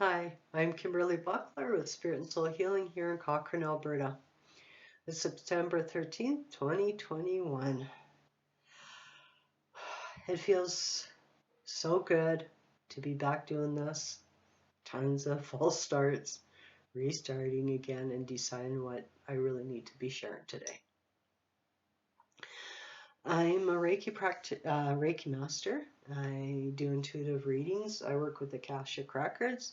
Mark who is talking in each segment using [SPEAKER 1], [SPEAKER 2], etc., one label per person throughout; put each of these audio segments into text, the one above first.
[SPEAKER 1] Hi, I'm Kimberley Buckler with Spirit and Soul Healing here in Cochrane, Alberta. It's September 13th, 2021. It feels so good to be back doing this. Tons of false starts, restarting again, and deciding what I really need to be sharing today. I'm a Reiki master. I do intuitive readings. I work with Akashic Records,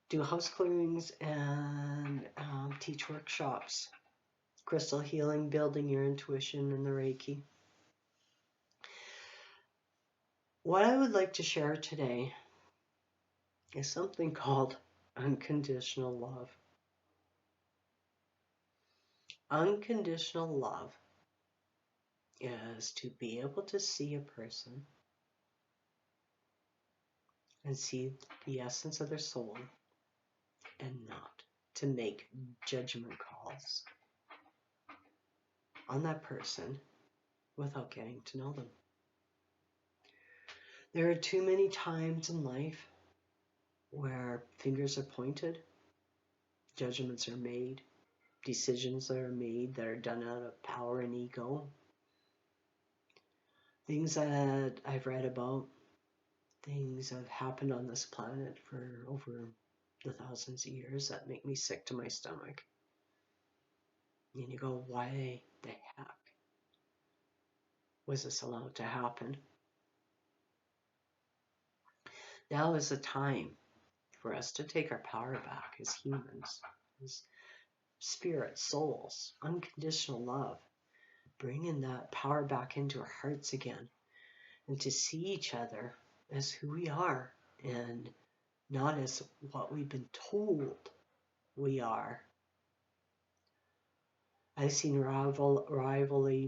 [SPEAKER 1] do house clearings, and teach workshops. Crystal healing, building your intuition, and the Reiki. What I would like to share today is something called unconditional love. Unconditional love is to be able to see a person and see the essence of their soul and not to make judgment calls on that person without getting to know them. There are too many times in life where fingers are pointed, judgments are made, decisions that are made that are done out of power and ego. Things that I've read about, things that have happened on this planet for over the thousands of years that make me sick to my stomach. And you go, why the heck was this allowed to happen? Now is the time for us to take our power back as humans, as spirits, souls, unconditional love, bringing that power back into our hearts again, and to see each other as who we are and not as what we've been told we are. I've seen rivalry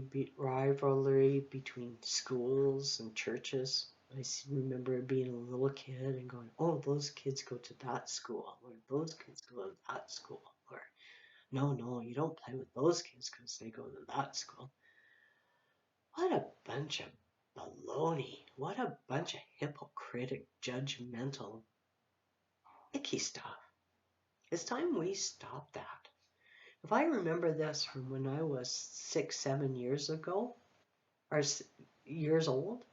[SPEAKER 1] between schools and churches. I remember being a little kid and going, oh, those kids go to that school, or those kids go to that school, or no, you don't play with those kids because they go to that school. What a bunch of baloney. What a bunch of hypocritic, judgmental, icky stuff. It's time we stop that. If I remember this from when I was 6, 7 years ago, or years old,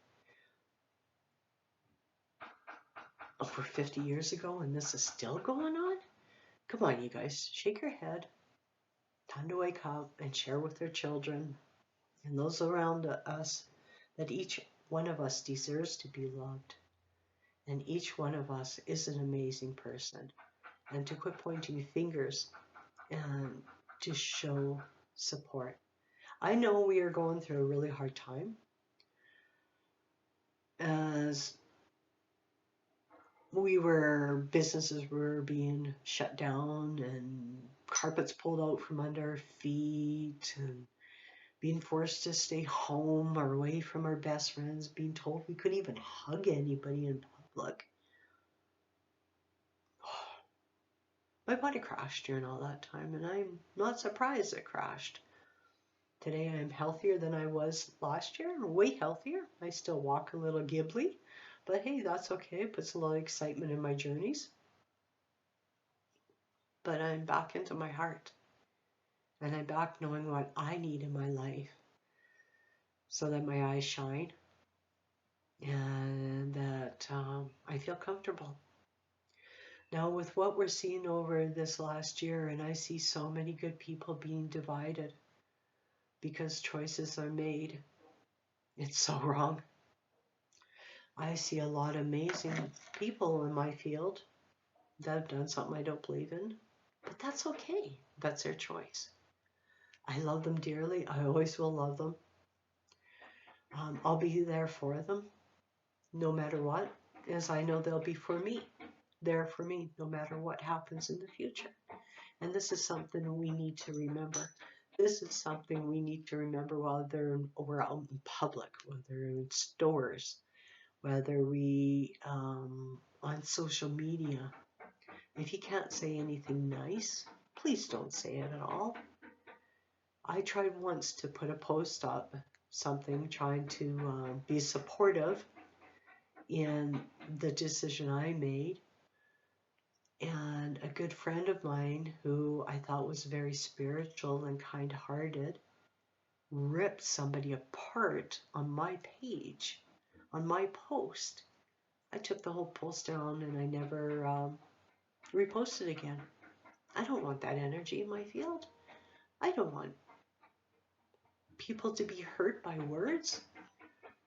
[SPEAKER 1] over 50 years ago, and this is still going on, come on, you guys, shake your head. Time to wake up and share with their children and those around us that each one of us deserves to be loved. And each one of us is an amazing person. And to quit pointing fingers and to show support. I know we are going through a really hard time as businesses were being shut down and carpets pulled out from under our feet and being forced to stay home or away from our best friends, being told we couldn't even hug anybody in public. My body crashed during all that time, and I'm not surprised it crashed. Today I'm healthier than I was last year, way healthier. I still walk a little gibbly, but hey, that's okay. It puts a lot of excitement in my journeys. But I'm back into my heart, and I'm back knowing what I need in my life so that my eyes shine and that I feel comfortable. Now, with what we're seeing over this last year, and I see so many good people being divided because choices are made, it's so wrong. I see a lot of amazing people in my field that have done something I don't believe in, but that's okay. That's their choice. I love them dearly. I always will love them. I'll be there for them no matter what, as I know they'll be for me, there for me, no matter what happens in the future. And this is something we need to remember. This is something we need to remember while we're out in public, whether in stores, whether we on social media. If you can't say anything nice, please don't say it at all. I tried once to put a post up, something trying to be supportive in the decision I made, And a good friend of mine who I thought was very spiritual and kind-hearted ripped somebody apart on my page, on my post. I took the whole post down and I never reposted again. I don't want that energy in my field. I don't want people to be hurt by words.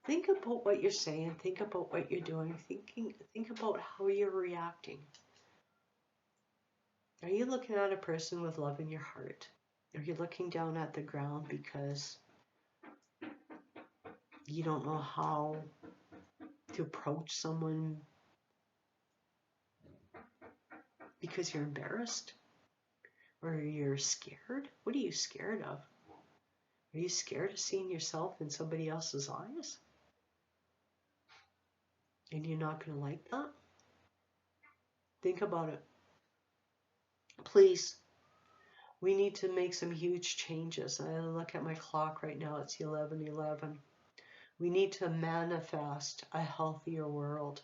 [SPEAKER 1] Think about what you're saying. Think about what you're doing. Think about how you're reacting. Are you looking at a person with love in your heart? Are you looking down at the ground because you don't know how to approach someone because you're embarrassed? Or you're scared? What are you scared of? Are you scared of seeing yourself in somebody else's eyes? And you're not going to like that? Think about it. Please, we need to make some huge changes. I look at my clock right now, it's 11:11. We need to manifest a healthier world.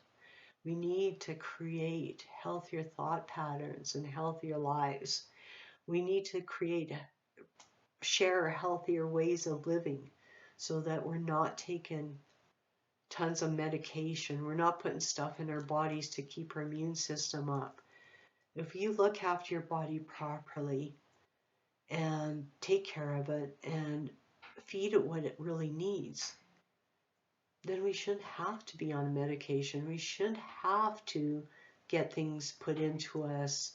[SPEAKER 1] We need to create healthier thought patterns and healthier lives. We need to share healthier ways of living so that we're not taking tons of medication. We're not putting stuff in our bodies to keep our immune system up. If you look after your body properly and take care of it and feed it what it really needs, then we shouldn't have to be on medication. We shouldn't have to get things put into us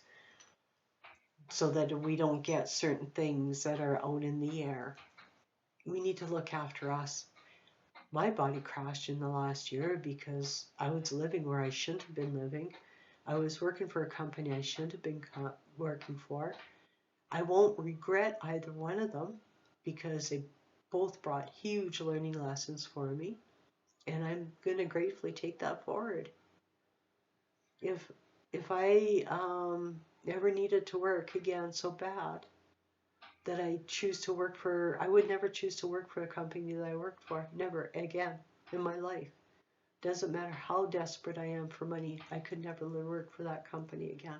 [SPEAKER 1] so that we don't get certain things that are out in the air. We need to look after us. My body crashed in the last year because I was living where I shouldn't have been living. I was working for a company I shouldn't have been working for. I won't regret either one of them because they both brought huge learning lessons for me. And I'm going to gratefully take that forward. If I ever needed to work again so bad that I would never choose to work for a company that I worked for. Never again in my life. Doesn't matter how desperate I am for money, I could never work for that company again.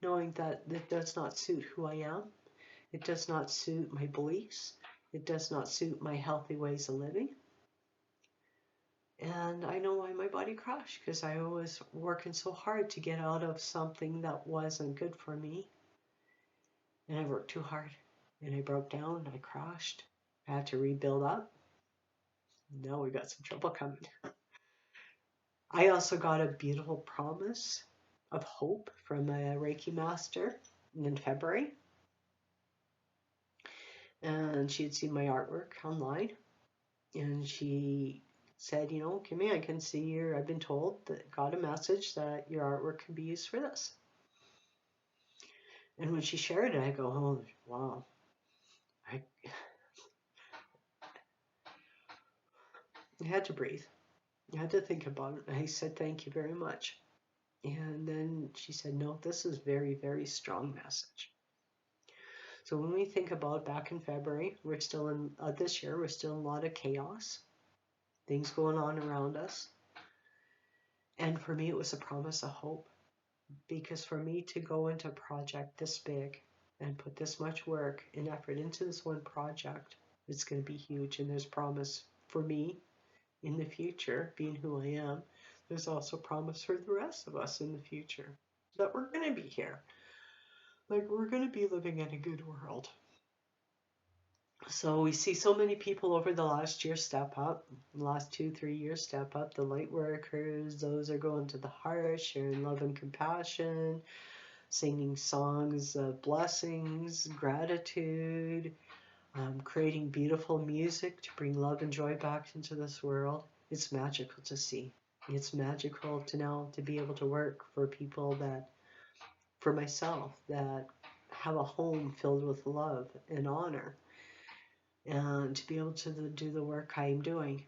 [SPEAKER 1] Knowing that it does not suit who I am, it does not suit my beliefs, it does not suit my healthy ways of living. And I know why my body crashed, because I was working so hard to get out of something that wasn't good for me. And I worked too hard. And I broke down, I crashed. I had to rebuild up. Now we got some trouble coming. I also got a beautiful promise of hope from a Reiki master in February. And she had seen my artwork online. And she said, you know, Kimmy, I can see I've been told that got a message that your artwork can be used for this. And when she shared it, I go, oh, wow. I had to breathe. I had to think about it. I said, thank you very much. And then she said, no, this is very, very strong message. So when we think about back in February, we're still in, this year, we're still in a lot of chaos, things going on around us. And for me, it was a promise of hope. Because for me to go into a project this big and put this much work and effort into this one project, it's going to be huge. And there's promise for me in the future, being who I am. There's also promise for the rest of us in the future that we're going to be here. Like, we're going to be living in a good world. So we see so many people over the last year step up, the last 2-3 years step up, the light workers, those are going to the heart, sharing love and compassion, singing songs of blessings, gratitude, creating beautiful music to bring love and joy back into this world. It's magical to see. It's magical to know, to be able to work for people that, for myself, that have a home filled with love and honor. And to be able to do the work I'm doing.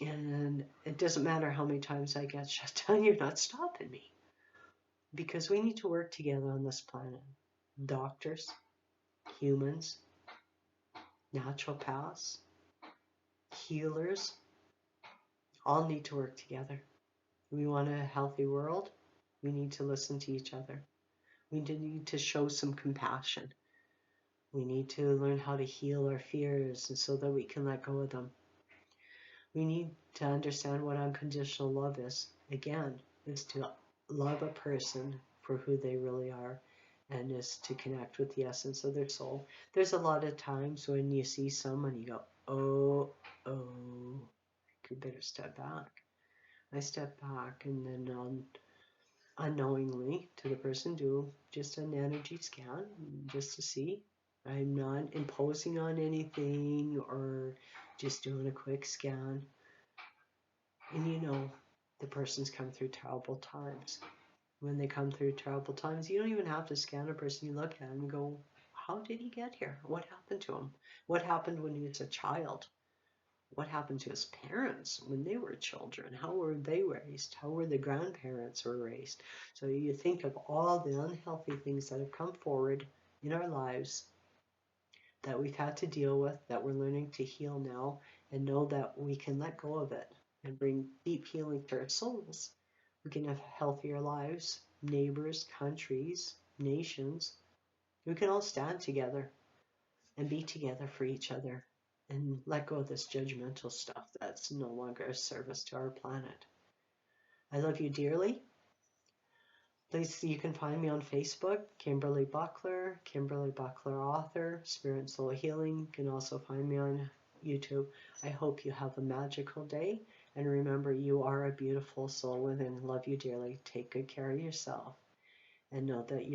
[SPEAKER 1] And it doesn't matter how many times I get shut down, you're not stopping me. Because we need to work together on this planet. Doctors, humans, naturopaths, healers, all need to work together. We want a healthy world. We need to listen to each other. We need to show some compassion. We need to learn how to heal our fears and so that we can let go of them. We need to understand what unconditional love is. Again, is to love a person for who they really are, and is to connect with the essence of their soul. There's a lot of times when you see someone, you go, oh, you better step back. I step back and then unknowingly to the person do just an energy scan just to see. I'm not imposing on anything or just doing a quick scan. And you know, the person's come through terrible times. When they come through terrible times, you don't even have to scan a person. You look at him and go, how did he get here? What happened to him? What happened when he was a child? What happened to his parents when they were children? How were they raised? How were the grandparents were raised? So you think of all the unhealthy things that have come forward in our lives that we've had to deal with, that we're learning to heal now, and know that we can let go of it and bring deep healing to our souls. We can have healthier lives, neighbors, countries, nations. We can all stand together and be together for each other and let go of this judgmental stuff that's no longer a service to our planet. I love you dearly. Please, you can find me on Facebook, Kimberley Buckler author, Spirit and Soul Healing. You can also find me on YouTube. I hope you have a magical day. And remember, you are a beautiful soul within. Love you dearly. Take good care of yourself. And know that you